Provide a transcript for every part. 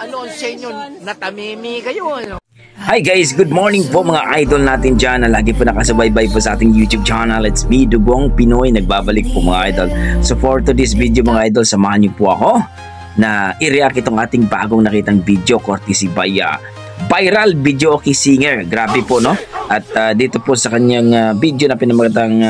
Ano ang senyo? Natamimi kayo, ano? Hi guys, good morning po mga idol natin dyan na lagi po nakasubaybay po sa ating YouTube channel. It's me, Dugong Pinoy, nagbabalik po mga idol. So for today's video mga idol, samahan niyo po ako na i-react itong ating bagong nakitang video courtesy by Viral Videoke Singer. Grabe po, no? At dito po sa kanyang video na pinamagatang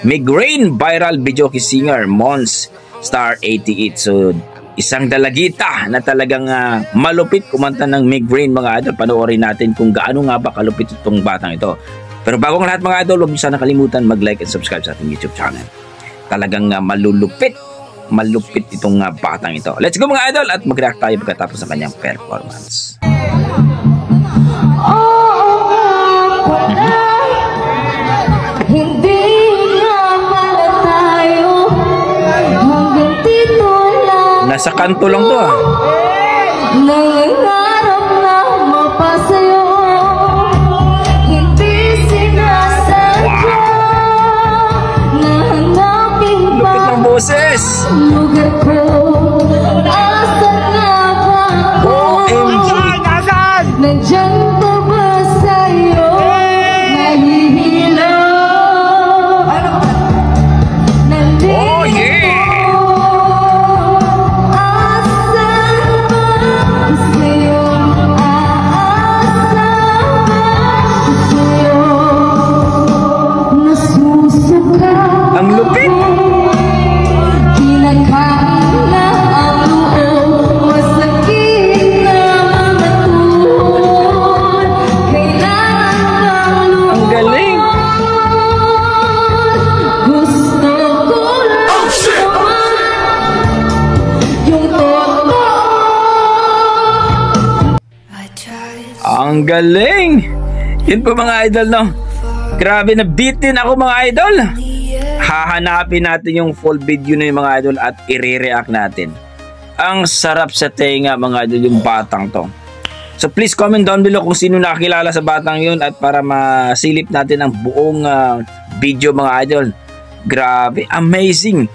Migraine Viral Videoke Singer Mons Star 88. So isang dalagita na talagang malupit kumanta ng migraine mga idol. Panoorin natin kung gaano nga ba kalupit itong batang ito. Pero bago ang lahat mga idol, huwag niyo sana kalimutan mag-like and subscribe sa ating YouTube channel. Talagang malupit itong batang ito. Let's go mga idol at mag-react tayo pagkatapos ng kanyang performance. Nasa kanto lang to Nangangarap na mapasayo, hindi sinasadya na hanapin ba lupit ng boses. lugar ko. Asan nga ba ako? OMG. Nandyan pa ba sa'yo? Nahihilo. Nandito. Oh yeah. Ang lupit! Kinakain na ang loob, masakit na mga tuhod, kailangan ng Ang galing! gusto ko lang yung totoo. Ang galing! Yun po mga idol, no? Grabe na bitin ako mga idol! Hahanapin natin yung full video na yung mga idol at i-react natin. Ang sarap sa tenga mga idol yung batang to. So please comment down below kung sino nakakilala sa batang yun at para masilip natin ang buong video mga idol. Grabe, amazing!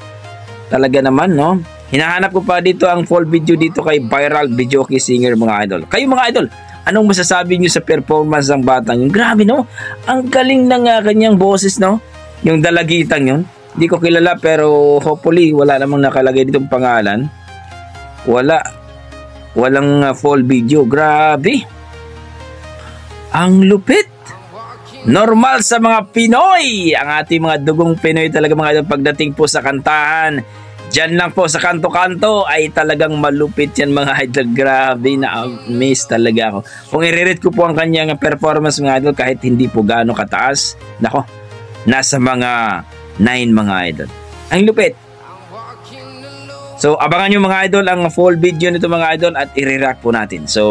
Talaga naman, no? Hinahanap ko pa dito ang full video dito kay Viral Videoke Singer mga idol. Kayo mga idol, anong masasabi nyo sa performance ng batang yun? Grabe, no? Ang galing ng kanyang boses, no? Yung dalagitang yun. Hindi ko kilala pero hopefully wala namang nakalagay ditong pangalan. Walang full video. Grabe. Ang lupit. Normal sa mga Pinoy. Ang ating mga dugong Pinoy talaga mga idol pagdating po sa kantahan. Diyan lang po sa kanto-kanto ay talagang malupit yan mga idol. Grabe, na-miss talaga ako. Kung i-rate ko po ang kanyang performance mga idol kahit hindi po gaano kataas, nako, nasa mga 9 mga idol. Ang lupit. So abangan nyo mga idol ang full video nito mga idol at i-react po natin. So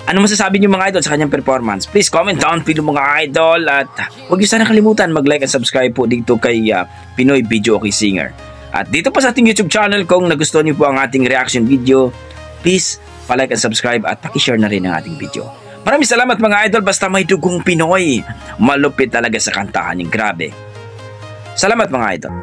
ano masasabi nyo mga idol sa kanyang performance? Please comment down below mga idol at huwag nyo sana kalimutan mag-like at subscribe po dito kay Pinoy Videoke Singer. At dito pa sa ating YouTube channel, kung nagustuhan nyo po ang ating reaction video, please pa-like and subscribe at paki-share na rin ang ating video. Maraming salamat mga idol, basta may dugong Pinoy. Malupit talaga sa kantahan yung grabe. Salamat mga idol.